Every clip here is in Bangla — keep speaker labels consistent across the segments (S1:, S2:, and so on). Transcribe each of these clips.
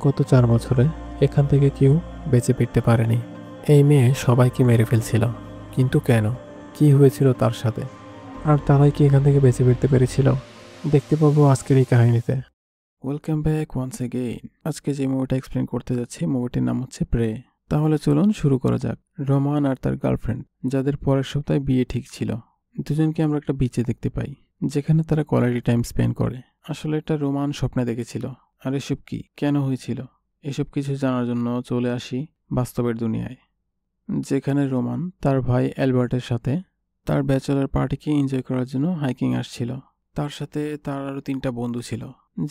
S1: গত 4 বছরে এখান থেকে কেউ বেঁচে ফিরতে পারেনি। এই মেয়ে সবাইকে মেরে ফেলছিল, কিন্তু কেন? কি হয়েছিল তার সাথে? আর তারাই কি এখান থেকে বেঁচে ফিরতে পেরেছিল? দেখতে পাবো আজকের এই কাহিনীতে। Welcome back once again. আজকে যে মুভিটা এক্সপ্লেন করতে যাচ্ছি, মুভিটির নাম হচ্ছে প্রে। তাহলে চলুন শুরু করা যাক। রোমান আর তার গার্লফ্রেন্ড, যাদের পরের সপ্তাহে বিয়ে ঠিক ছিল, দুজনকে আমরা একটা বিচে দেখতে পাই, যেখানে তারা কোয়ালিটি টাইম স্পেন্ড করে। আসলে এটা রোমান স্বপ্নে দেখেছিল। আর এসব কি, কেন হয়েছিল, এসব কিছু জানার জন্য চলে আসি বাস্তবের দুনিয়ায়, যেখানে রোমান তার ভাই অ্যালবার্টের সাথে তার ব্যাচেলার পার্টিকে এনজয় করার জন্য হাইকিং আসছিল। তার সাথে তার আরও 3টা বন্ধু ছিল,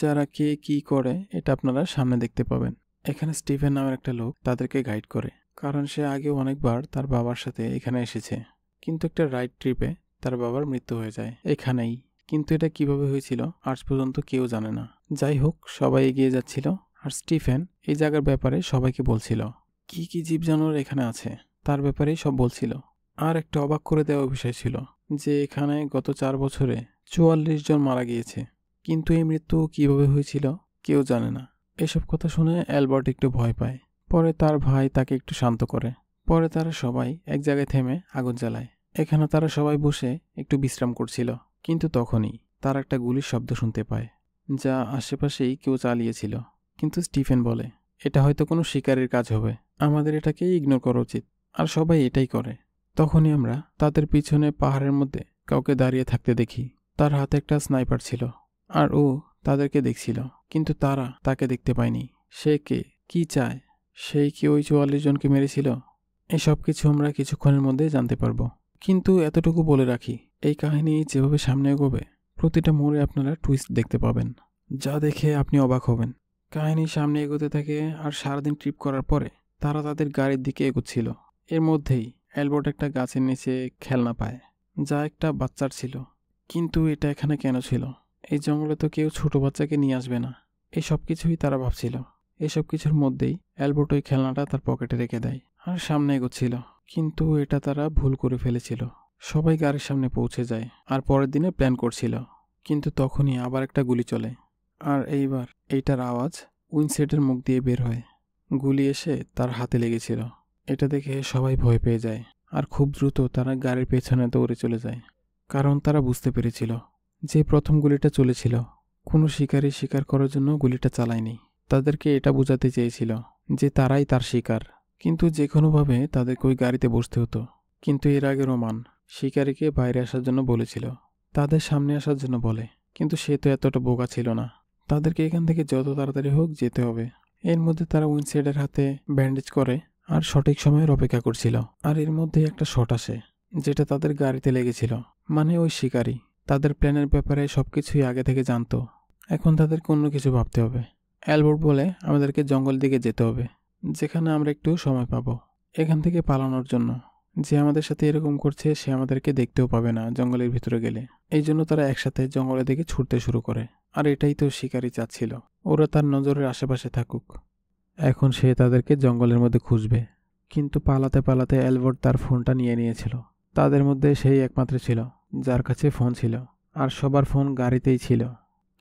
S1: যারা কে কি করে এটা আপনারা সামনে দেখতে পাবেন। এখানে স্টিফেন নামের একটা লোক তাদেরকে গাইড করে, কারণ সে আগেও অনেকবার তার বাবার সাথে এখানে এসেছে। কিন্তু একটা রাইড ট্রিপে তার বাবার মৃত্যু হয়ে যায় এখানেই। কিন্তু এটা কিভাবে হয়েছিল আজ পর্যন্ত কেউ জানে না। যাই হোক, সবাই এগিয়ে যাচ্ছিল, আর স্টিফেন এই জায়গার ব্যাপারে সবাইকে বলছিল, কি কি জীব জানোয়ার এখানে আছে তার ব্যাপারেই সব বলছিল। আর একটা অবাক করে দেওয়া বিষয় ছিল যে এখানে গত 4 বছরে 44 জন মারা গিয়েছে, কিন্তু এই মৃত্যু কিভাবে হয়েছিল কেউ জানে না। এসব কথা শুনে অ্যালবার্ট একটু ভয় পায়। পরে তার ভাই তাকে একটু শান্ত করে। পরে তারা সবাই এক জায়গায় থেমে আগুন জ্বালায়। এখানে তারা সবাই বসে একটু বিশ্রাম করছিল, কিন্তু তখনই তারা একটা গুলির শব্দ শুনতে পায়, যা আশেপাশেই কেউ চালিয়েছিল। কিন্তু স্টিফেন বলে, এটা হয়তো কোনো শিকারের কাজ হবে, আমাদের এটাকে ইগনোর করা উচিত। আর সবাই এটাই করে। তখনই আমরা তাদের পিছনে পাহাড়ের মধ্যে কাউকে দাঁড়িয়ে থাকতে দেখি। তার হাতে একটা স্নাইপার ছিল, আর ও তাদেরকে দেখছিল, কিন্তু তারা তাকে দেখতে পায়নি। সে কে, কি চায়, সেই কি ওই 44 জনকে মেরেছিল? এসব কিছু আমরা কিছুক্ষণের মধ্যে জানতে পারবো। কিন্তু এতটুকু বলে রাখি, এই কাহিনী যেভাবে সামনে এগোবে, প্রতিটা মোড়ে আপনারা টুইস্ট দেখতে পাবেন, যা দেখে আপনি অবাক হবেন। কাহিনী সামনে এগোতে থাকে, আর সারাদিন ট্রিপ করার পরে তারা তাদের গাড়ির দিকে এগোচ্ছিল। এর মধ্যেই অ্যালবার্ট একটা গাছের নিচে খেলনা পায়, যা একটা বাচ্চার ছিল। কিন্তু এটা এখানে কেন ছিল? এই জঙ্গলে তো কেউ ছোট বাচ্চাকে নিয়ে আসবে না। এই সব কিছুই তারা ভাবছিল। এসব কিছুর মধ্যেই অ্যালবার্ট ওই খেলনাটা তার পকেটে রেখে দেয়, আর সামনে এগোচ্ছিল। কিন্তু এটা তারা ভুল করে ফেলেছিল। সবাই গাড়ির সামনে পৌঁছে যায়, আর পরের দিনে প্ল্যান করছিল। কিন্তু তখনই আবার একটা গুলি চলে, আর এইবার এইটার আওয়াজ উইনসেটের মুখ দিয়ে বের হয়। গুলি এসে তার হাতে লেগেছিল। এটা দেখে সবাই ভয় পেয়ে যায়, আর খুব দ্রুত তারা গাড়ির পেছনে দৌড়ে চলে যায়, কারণ তারা বুঝতে পেরেছিল যে প্রথম গুলিটা চলেছিল কোনো শিকারী শিকার করার জন্য গুলিটা চালায়নি। তাদেরকে এটা বোঝাতে চেয়েছিল যে তারাই তার শিকার, কিন্তু যে কোনোভাবে তাদেরকে ওই গাড়িতে বসতে হতো। কিন্তু এর আগে রোমান শিকারীকে বাইরে আসার জন্য বলেছিল, তাদের সামনে আসার জন্য বলে, কিন্তু সে তো এতটা বোকা ছিল না। তাদেরকে এখান থেকে যত তাড়াতাড়ি হোক যেতে হবে। এর মধ্যে তারা উইনসেডের হাতে ব্যান্ডেজ করে আর সঠিক সময়ের অপেক্ষা করছিল। আর এর মধ্যে একটা শট আসে, যেটা তাদের গাড়িতে লেগেছিল। মানে ওই শিকারী তাদের প্ল্যানের ব্যাপারে সবকিছুই আগে থেকে জানতো। এখন তাদেরকে অন্য কিছু ভাবতে হবে। অ্যালবার্ট বলে, আমাদেরকে জঙ্গল দিকে যেতে হবে, যেখানে আমরা একটু সময় পাবো এখান থেকে পালানোর জন্য। যে আমাদের সাথে এরকম করছে সে আমাদেরকে দেখতেও পাবে না জঙ্গলের ভিতরে গেলে। এই জন্য তারা একসাথে জঙ্গলের দিকে ছুটতে শুরু করে। আর এটাই তো শিকারী চাচ্ছিল, ওরা তার নজরের আশেপাশে থাকুক। এখন সে তাদেরকে জঙ্গলের মধ্যে খুঁজবে। কিন্তু পালাতে পালাতে অ্যালবার্ট তার ফোনটা নিয়ে নিয়েছিল। তাদের মধ্যে সেই একমাত্র ছিল যার কাছে ফোন ছিল, আর সবার ফোন গাড়িতেই ছিল।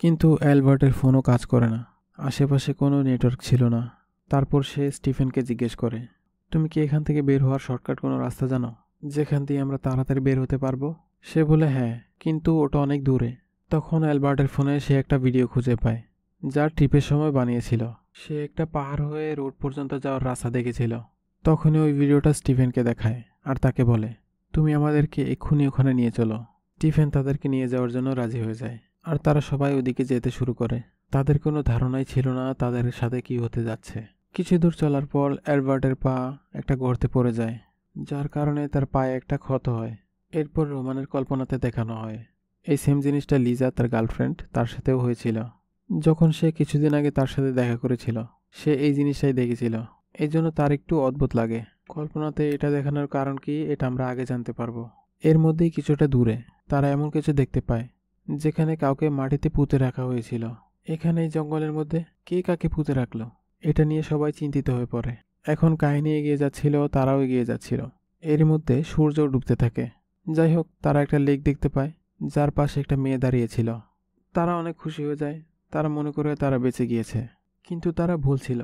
S1: কিন্তু অ্যালবার্টের ফোনও কাজ করে না, আশেপাশে কোনো নেটওয়ার্ক ছিল না। তারপর সে স্টিফেনকে জিজ্ঞেস করে, তুমি কি এখান থেকে বের হওয়ার শর্টকাট কোনো রাস্তা জানো, যেখান দিয়ে আমরা তাড়াতাড়ি বের হতে পারবো? সে বলে, হ্যাঁ, কিন্তু ওটা অনেক দূরে। তখন অ্যালবার্টের ফোনে সে একটা ভিডিও খুঁজে পায়, যা ট্রিপের সময় বানিয়েছিল। সে একটা পাহাড় হয়ে রোড পর্যন্ত যাওয়ার রাস্তা দেখেছিল। তখনই ওই ভিডিওটা স্টিফেনকে দেখায়, আর তাকে বলে, তুমি আমাদেরকে এক্ষুনি ওখানে নিয়ে চলো। স্টিফেন তাদেরকে নিয়ে যাওয়ার জন্য রাজি হয়ে যায়, আর তারা সবাই ওদিকে যেতে শুরু করে। তাদের কোনো ধারণাই ছিল না তাদের সাথে কি হতে যাচ্ছে। কিছু দূর চলার পর অ্যালবার্টের পা একটা গর্তে পড়ে যায়, যার কারণে তার পায়ে একটা ক্ষত হয়। এরপর রোমানের কল্পনাতে দেখানো হয় এই সেম জিনিসটা লিজা, তার গার্লফ্রেন্ড, তার সাথেও হয়েছিল। যখন সে কিছুদিন আগে তার সাথে দেখা করেছিল, সে এই জিনিসটাই দেখেছিল। এই জন্য তার একটু অদ্ভুত লাগে। কল্পনাতে এটা দেখানোর কারণ কি, এটা আমরা আগে জানতে পারবো। এর মধ্যেই কিছুটা দূরে তারা এমন কিছু দেখতে পায়, যেখানে কাউকে মাটিতে পুঁতে রাখা হয়েছিল। এখানে এই জঙ্গলের মধ্যে কে কাকে পুঁতে রাখলো, এটা নিয়ে সবাই চিন্তিত হয়ে পড়ে। এখন কাহিনী এগিয়ে যাচ্ছিল, তারাও এগিয়ে যাচ্ছিল। এর মধ্যে সূর্য ডুবতে থাকে। যাই হোক, তারা একটা লেক দেখতে পায়, যার পাশে একটা মেয়ে দাঁড়িয়েছিল। তারা অনেক খুশি হয়ে যায়, তারা মনে করে তারা বেঁচে গিয়েছে। কিন্তু তারা ভুল ছিল।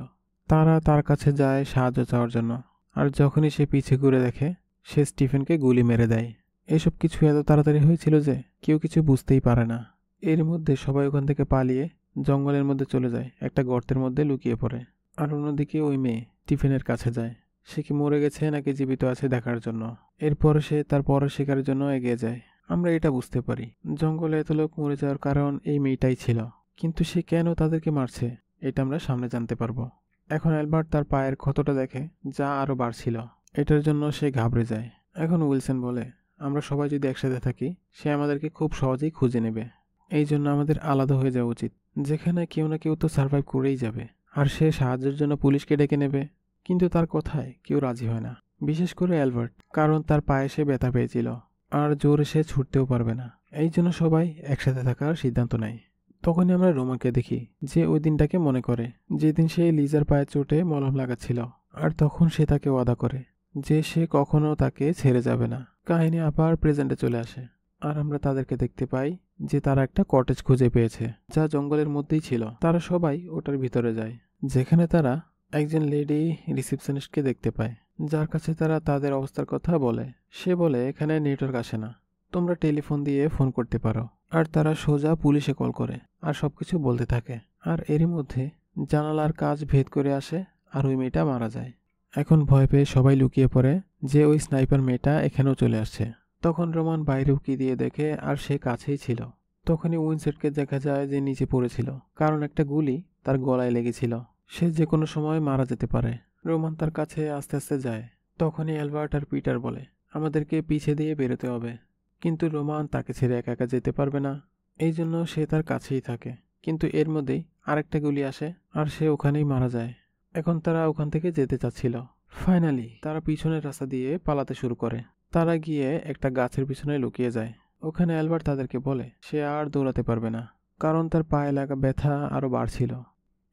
S1: তারা তার কাছে যায় সাহায্য চাওয়ার জন্য, আর যখনই সে পিছে ঘুরে দেখে সে স্টিফেনকে গুলি মেরে দেয়। এসব কিছু এত তাড়াতাড়ি হয়েছিল যে কেউ কিছু বুঝতেই পারে না। এর মধ্যে সবাই ওখান থেকে পালিয়ে জঙ্গলের মধ্যে চলে যায়, একটা গর্তের মধ্যে লুকিয়ে পড়ে। আর অন্যদিকে ওই মেয়ে স্টিফেনের কাছে যায়, সে কি মরে গেছে নাকি জীবিত আছে দেখার জন্য। এরপর সে তার পরের শিকারের জন্য এগিয়ে যায়। আমরা এটা বুঝতে পারি জঙ্গলে এত লোক মরে যাওয়ার কারণ এই মেয়েটাই ছিল, কিন্তু সে কেন তাদেরকে মারছে এটা আমরা সামনে জানতে পারবো। এখন অ্যালবার্ট তার পায়ের ক্ষতটা দেখে, যা আরও বাড়ছিল। এটার জন্য সে ঘাবড়ে যায়। এখন উইলসন বলে, আমরা সবাই যদি একসাথে থাকি সে আমাদেরকে খুব সহজেই খুঁজে নেবে। এই জন্য আমাদের আলাদা হয়ে যাওয়া উচিত, যেখানে কেউ না কেউ তো সার্ভাইভ করেই যাবে। আর সে সাহায্যের জন্য পুলিশকে ডেকে নেবে, কিন্তু তার কথায় কেউ রাজি হয় না, বিশেষ করে অ্যালবার্ট, কারণ তার পায়ে সে ব্যথা পেয়েছিল আর জোরে সে ছুটতেও পারবে না। এই জন্য সবাই একসাথে থাকার সিদ্ধান্ত নেয়। তখনই আমরা রোমানকে দেখি, যে ওই দিনটাকে মনে করে যেদিন সে লিজার পায়ে চোটে মলম লাগাচ্ছিল। আর তখন সে তাকে ওয়াদা করে যে সে কখনো তাকে ছেড়ে যাবে না। কাহিনী আবার প্রেজেন্টে চলে আসে, আর আমরা তাদেরকে দেখতে পাই যে তারা একটা কটেজ খুঁজে পেয়েছে, যা জঙ্গলের মধ্যেই ছিল। তারা সবাই ওটার ভিতরে যায়, যেখানে তারা একজন লেডি রিসেপশনিস্টকে দেখতে পায়, যার কাছে তারা তাদের অবস্থার কথা বলে। সে বলে এখানে নেটওয়ার্ক আসে না, তোমরা টেলিফোন দিয়ে ফোন করতে পারো। আর তারা সোজা পুলিশে কল করে আর সবকিছু বলতে থাকে। আর এরই মধ্যে জানালার কাজ ভেদ করে আসে আর ওই মেয়েটা মারা যায়। এখন ভয় পেয়ে সবাই লুকিয়ে পড়ে যে ওই স্নাইপার মেয়েটা এখানেও চলে আসছে। তখন রোমান বাইরে উকি দিয়ে দেখে, আর সে কাছেই ছিল। তখনই উইনসেটকে দেখা যায় যে নিচে পড়েছিল, কারণ একটা গুলি তার গলায় লেগেছিল। সে যে কোনো সময় মারা যেতে পারে। রোমান তার কাছে আস্তে আস্তে যায়। তখনই অ্যালবার্ট আর পিটার বলে, আমাদেরকে পিছে দিয়ে বেরোতে হবে। কিন্তু রোমান তাকে ছেড়ে একা একা যেতে পারবে না, এই জন্য সে তার কাছেই থাকে। কিন্তু এর মধ্যেই আরেকটা গুলি আসে আর সে ওখানেই মারা যায়। এখন তারা ওখান থেকে যেতে চাচ্ছিল। ফাইনালি তারা পিছনের রাস্তা দিয়ে পালাতে শুরু করে। তারা গিয়ে একটা গাছের পিছনে লুকিয়ে যায়। ওখানে অ্যালবার্ট তাদেরকে বলে সে আর দৌড়াতে পারবে না, কারণ তার পায়ে লাগা ব্যথা আরও বাড়ছিল।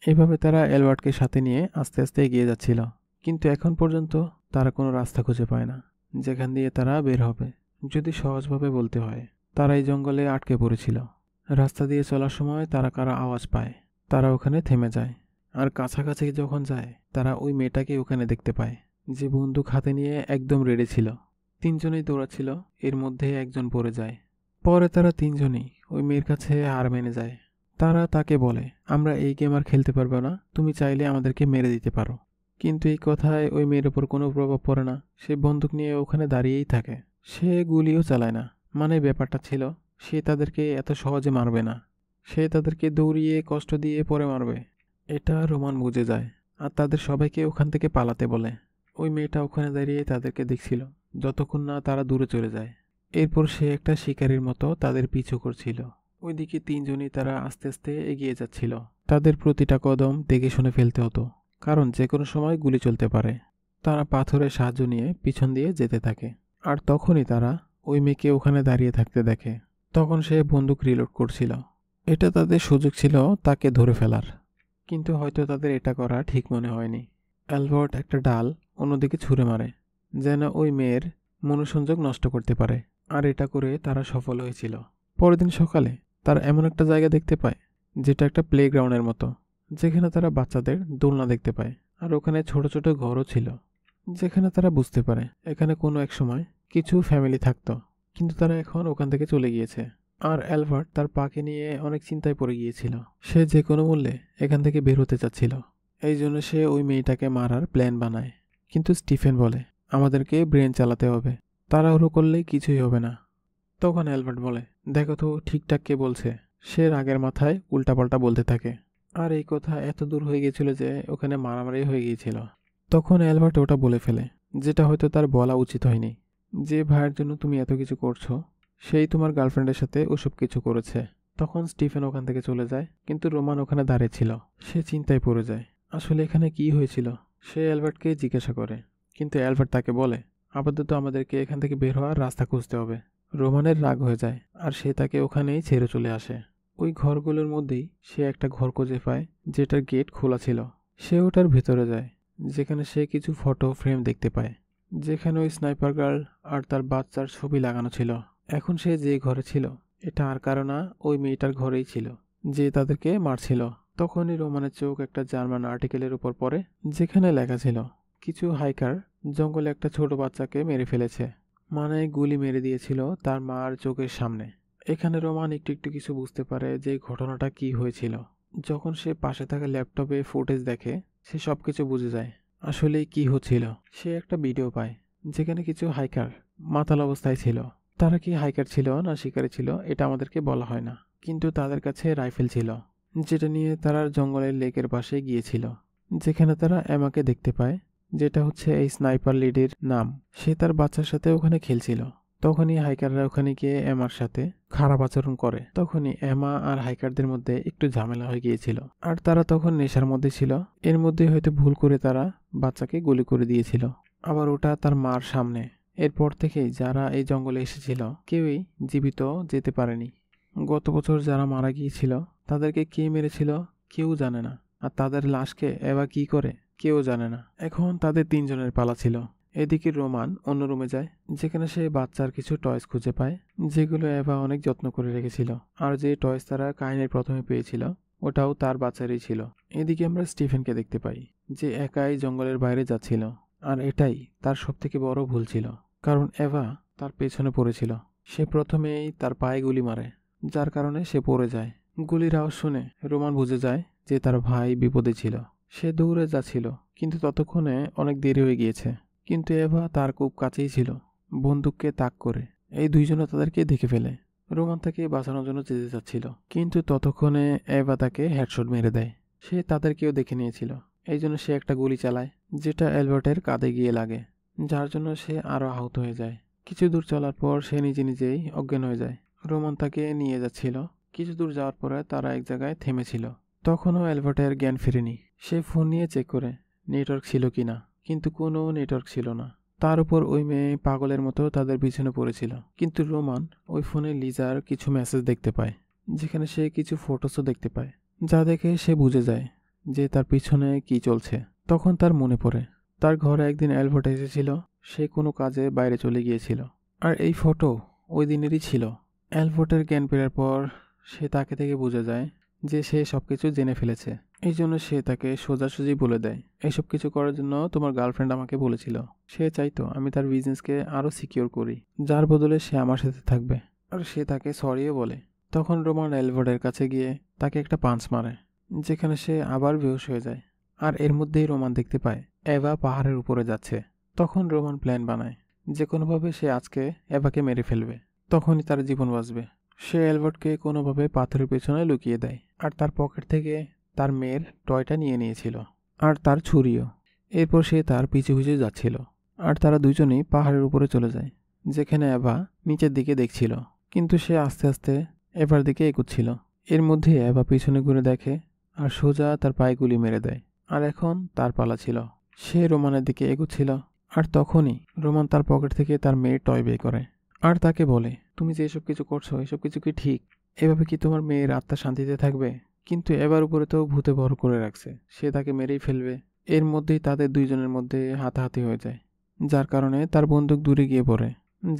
S1: এভাবে তারা অ্যালবার্টকে সাথে নিয়ে আস্তে আস্তে এগিয়ে যাচ্ছিল, কিন্তু এখন পর্যন্ত তারা কোনো রাস্তা খুঁজে পায় না যেখান দিয়ে তারা বের হবে। যদি সহজভাবে বলতে হয়, তারা এই জঙ্গলে আটকে পড়েছিল। রাস্তা দিয়ে চলার সময় তারা কারো আওয়াজ পায়, তারা ওখানে থেমে যায়। আর কাছাকাছি যখন যায় তারা ওই মেয়েটাকে ওখানে দেখতে পায়, যে বন্দুক হাতে নিয়ে একদম রেডি ছিল। তিনজনেই দৌড়াচ্ছিল, এর মধ্যে একজন পড়ে যায়। পরে তারা তিনজনেই ওই মেয়ের কাছে হার মেনে যায়। তারা তাকে বলে, আমরা এই গেম আর খেলতে পারবো না, তুমি চাইলে আমাদেরকে মেরে দিতে পারো। কিন্তু এই কথায় ওই মেয়ের ওপর কোনো প্রভাব পড়ে না। সে বন্দুক নিয়ে ওখানে দাঁড়িয়েই থাকে, সে গুলিও চালায় না। মানে ব্যাপারটা ছিল সে তাদেরকে এত সহজে মারবে না, সে তাদেরকে দৌড়িয়ে কষ্ট দিয়ে পরে মারবে। এটা রোমান বুঝে যায় আর তাদের সবাইকে ওখান থেকে পালাতে বলে। ওই মেয়েটা ওখানে দাঁড়িয়ে তাদেরকে দেখছিল যতক্ষণ না তারা দূরে চলে যায়। এরপর সে একটা শিকারীর মতো তাদের পিছু করছিল। ওইদিকে তিনজনই তারা আস্তে আস্তে এগিয়ে যাচ্ছিল। তাদের প্রতিটা কদম দেখে শুনে ফেলতে হতো, কারণ যে কোনো সময় গুলি চলতে পারে। তারা পাথরের সাহায্য নিয়ে পিছন দিয়ে যেতে থাকে। আর তখনই তারা ওই মেয়েকে ওখানে দাঁড়িয়ে থাকতে দেখে। তখন সে বন্দুক রিলোড করছিল। এটা তাদের সুযোগ ছিল তাকে ধরে ফেলার, কিন্তু হয়তো তাদের এটা করা ঠিক মনে হয়নি। অ্যালবার্ট একটা ডাল অন্যদিকে ছুঁড়ে মারে, যেন ওই মেয়ের মনোসংযোগ নষ্ট করতে পারে। আর এটা করে তারা সফল হয়েছিল। পরের দিন সকালে তারা এমন একটা জায়গা দেখতে পায় যেটা একটা প্লেগ্রাউন্ডের মতো, যেখানে তারা বাচ্চাদের দোলনা দেখতে পায়। আর ওখানে ছোট ছোট ঘরও ছিল, যেখানে তারা বুঝতে পারে এখানে কোনো এক সময় কিছু ফ্যামিলি থাকতো, কিন্তু তারা এখন ওখান থেকে চলে গিয়েছে। আর অ্যালবার্ট তার পাকে নিয়ে অনেক চিন্তায় পড়ে গিয়েছিল। সে যে কোনো মূল্যে এখান থেকে বের হতে চাচ্ছিল। এই জন্য সে ওই মেয়েটাকে মারার প্ল্যান বানায়। কিন্তু স্টিফেন বলে, আমাদেরকে ব্রেন চালাতে হবে, তাড়াহুড়ো করলেই কিছুই হবে না। তখন অ্যালবার্ট বলে, দেখো তো ঠিকঠাক কে বলছে। সে রাগের মাথায় উল্টাপাল্টা বলতে থাকে। আর এই কথা এত দূর হয়ে গিয়েছিল যে ওখানে মারামারি হয়ে গিয়েছিল। তখন অ্যালবার্ট ওটা বলে ফেলে, যেটা হয়তো তার বলা উচিত হয়নি। যে ভাইয়ের জন্য তুমি এত কিছু করছো, সেই তোমার গার্লফ্রেন্ডের সাথে ওসব কিছু করেছে। তখন স্টিফেন ওখান থেকে চলে যায়, কিন্তু রোমান ওখানে দাঁড়িয়ে ছিল। সে চিন্তায় পড়ে যায়, আসলে এখানে কি হয়েছিল। সে অ্যালবার্টকে জিজ্ঞাসা করে, কিন্তু অ্যালবার্ট তাকে বলে, আপাতত আমাদেরকে এখান থেকে বের হওয়ার রাস্তা খুঁজতে হবে। রোমানের রাগ হয়ে যায় আর সে তাকে ওখানেই ছেড়ে চলে আসে। ওই ঘরগুলোর মধ্যেই সে একটা ঘর খুঁজে পায়, যেটার গেট খোলা ছিল। সে ওটার ভেতরে যায়, যেখানে সে কিছু ফটো ফ্রেম দেখতে পায়, যেখানে ওই স্নাইপার গার্ল আর তার বাচ্চার ছবি লাগানো ছিল। এখন সে যে ঘরে ছিল এটা আর কারো না, ওই মেয়েটার ঘরেই ছিল যে তাদেরকে মারছিল। তখনই রোমানের চোখ একটা জার্মান আর্টিকেলের উপর পড়ে, যেখানে লেখা ছিল কিছু হাইকার জঙ্গলে একটা ছোট বাচ্চাকে মেরে ফেলেছে, মানে গুলি মেরে দিয়েছিল তার মার চোখের সামনে। এখানে রোমান একটু একটু কিছু বুঝতে পারে যে ঘটনাটা কি হয়েছিল। যখন সে পাশে থাকা ল্যাপটপে ফুটেজ দেখে সে সবকিছু বুঝে যায় আসলে কি হচ্ছিল। সে একটা ভিডিও পায় যেখানে কিছু হাইকার মাতাল অবস্থায় ছিল। তারা কি হাইকার ছিল না শিকারী ছিল এটা আমাদেরকে বলা হয় না, কিন্তু তাদের কাছে রাইফেল ছিল, যেটা নিয়ে তারা জঙ্গলের লেকের পাশে গিয়েছিল, যেখানে তারা এমাকে দেখতে পায়, যেটা হচ্ছে এই স্নাইপার লিডের নাম। সে তার বাচ্চার সাথে ওখানে খেলছিল। তখনই হাইকাররা ওখানে গিয়ে এমার সাথে খারাপ আচরণ করে। তখনই এমা আর হাইকারদের মধ্যে একটু ঝামেলা হয়ে গিয়েছিল, আর তারা তখন নেশার মধ্যে ছিল। এর মধ্যে হয়তো ভুল করে তারা বাচ্চাকে গুলি করে দিয়েছিল, আবার ওটা তার মার সামনে। এরপর থেকেই যারা এই জঙ্গলে এসেছিল কেউই জীবিত যেতে পারেনি। গত বছর যারা মারা গিয়েছিল তাদেরকে কে মেরেছিল কেউ জানে না, আর তাদের লাশকে এবা কি করে কেউ জানে না। এখন তাদের 3 জনের পালা ছিল। এদিকে রোমান অন্য রুমে যায়, যেখানে সে বাচ্চার কিছু টয়স খুঁজে পায়, যেগুলো এভা অনেক যত্ন করে রেখেছিল। আর যে টয়স তারা কাহিনীর প্রথমে পেয়েছিল ওটাও তার বাচ্চারই ছিল। এদিকে আমরা স্টিফেনকে দেখতে পাই, যে একাই জঙ্গলের বাইরে যাচ্ছিল, আর এটাই তার সবথেকে বড় ভুল ছিল, কারণ এভা তার পেছনে পড়েছিল। সে প্রথমেই তার পায়ে গুলি মারে, যার কারণে সে পড়ে যায়। গুলির আওয়াজ শুনে রোমান বুঝে যায় যে তার ভাই বিপদে ছিল। সে দৌড়ে যাচ্ছিল, কিন্তু ততক্ষণে অনেক দেরি হয়ে গিয়েছে। কিন্তু এভা তার খুব কাছেই ছিল, বন্দুককে তাক করে। এই দুইজনে তাদেরকে দেখে ফেলে। রোমান তাকে বাঁচানোর জন্য যেতে চাচ্ছিল, কিন্তু ততক্ষণে এভা তাকে হেডশট মেরে দেয়। সে তাদেরকেও দেখে নিয়েছিল, এই জন্য সে একটা গুলি চালায়, যেটা অ্যালবার্টের কাঁধে গিয়ে লাগে, যার জন্য সে আরও আহত হয়ে যায়। কিছু দূর চলার পর সে নিজে নিজেই অজ্ঞান হয়ে যায়। রোমান তাকে নিয়ে যাচ্ছিল। কিছু দূর যাওয়ার পরে তারা এক জায়গায় থেমেছিল। তখনও অ্যালবার্টের জ্ঞান ফেরেনি। সে ফোন নিয়ে চেক করে নেটওয়ার্ক ছিল কিনা, কিন্তু কোনো নেটওয়ার্ক ছিল না। তার উপর ওই মেয়ে পাগলের মতো তাদের পিছনে পড়েছিল। কিন্তু রোমান ওই ফোনে লিজার কিছু মেসেজ দেখতে পায়, যেখানে সে কিছু ফটোসও দেখতে পায়, যা দেখে সে বুঝে যায় যে তার পিছনে কি চলছে। তখন তার মনে পড়ে তার ঘরে একদিন অ্যালবার্ট এসেছিল, সে কোনো কাজে বাইরে চলে গিয়েছিল, আর এই ফটো ওই দিনেরই ছিল। অ্যালবার্টের জ্ঞান ফেরার পর সে তাকে থেকে বুঝে যায় যে সে সবকিছু জেনে ফেলেছে। এই জন্য সে তাকে সোজাসুজি বলে দেয়, এসব কিছু করার জন্য তোমার গার্লফ্রেন্ড আমাকে বলেছিল। সে চাইতো আমি তার বিজনেসকে আরও সিকিউর করি, যার বদলে সে আমার সাথে থাকবে। আর সে তাকে সরিয়ে বলে। তখন রোমান অ্যালবার্টের কাছে গিয়ে তাকে একটা পাঞ্চ মারে, যেখানে সে আবার বেহুশ হয়ে যায়। আর এর মধ্যেই রোমান দেখতে পায় এভা পাহাড়ের উপরে যাচ্ছে। তখন রোমান প্ল্যান বানায় যে কোনোভাবে সে আজকে এভাকে মেরে ফেলবে, তখনই তার জীবন বাঁচবে। সে অ্যালবার্টকে কোনোভাবে পাথরের পেছনে লুকিয়ে দেয়, আর তার পকেট থেকে তার মেয়ের টয়টা নিয়ে নিয়েছিল, আর তার ছুরিও। এরপর সে তার পিছু পিছু যাচ্ছিল, আর তারা দুজনেই পাহাড়ের উপরে চলে যায়, যেখানে এভা নিচের দিকে দেখছিল। কিন্তু সে আস্তে আস্তে এভার দিকে এগুচ্ছিল। এর মধ্যে এভা পিছনে ঘুরে দেখে আর সোজা তার পায়ে গুলি মেরে দেয়। আর এখন তার পালা ছিল। সে রোমানের দিকে এগুচ্ছিল, আর তখনই রোমান তার পকেট থেকে তার মেয়ের টয় বের করে, আর তাকে বলে, তুমি যে এসব কিছু করছো এসব কিছু কি ঠিক? এভাবে কি তোমার মেয়ের আত্মা শান্তিতে থাকবে? কিন্তু এবার উপরে তো ভূতে ভর করে রাখছে, সে তাকে মেরেই ফেলবে। এর মধ্যেই তাদের দুইজনের মধ্যে হাতাহাতি হয়ে যায়, যার কারণে তার বন্দুক দূরে গিয়ে পড়ে,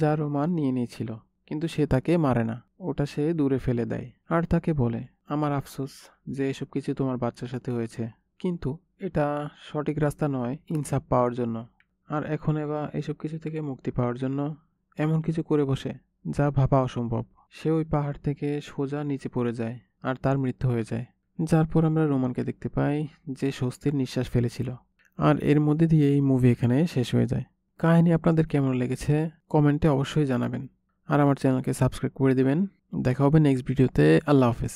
S1: যা রোমান নিয়ে নিয়েছিল। কিন্তু সে তাকে মারে না, ওটা সে দূরে ফেলে দেয়। আর তাকে বলে, আমার আফসোস যে এসব কিছু তোমার বাচ্চার সাথে হয়েছে, কিন্তু এটা সঠিক রাস্তা নয় ইনসাফ পাওয়ার জন্য। আর এখন এবার এসব কিছু থেকে মুক্তি পাওয়ার জন্য এমন কিছু করে বসে যা ভাবা অসম্ভব। সে ওই পাহাড় থেকে সোজা নিচে পড়ে যায়, আর তার মৃত্যু হয়ে যায়। যার পর আমরা রোমানকে দেখতে পাই যে স্বস্তির নিঃশ্বাস ফেলেছিল। আর এর মধ্যে দিয়ে এই মুভি এখানে শেষ হয়ে যায়। কাহিনী আপনাদের কেমন লেগেছে কমেন্টে অবশ্যই জানাবেন, আর আমার চ্যানেলকে সাবস্ক্রাইব করে দিবেন। দেখা হবে নেক্সট ভিডিওতে। আল্লাহ হাফেজ।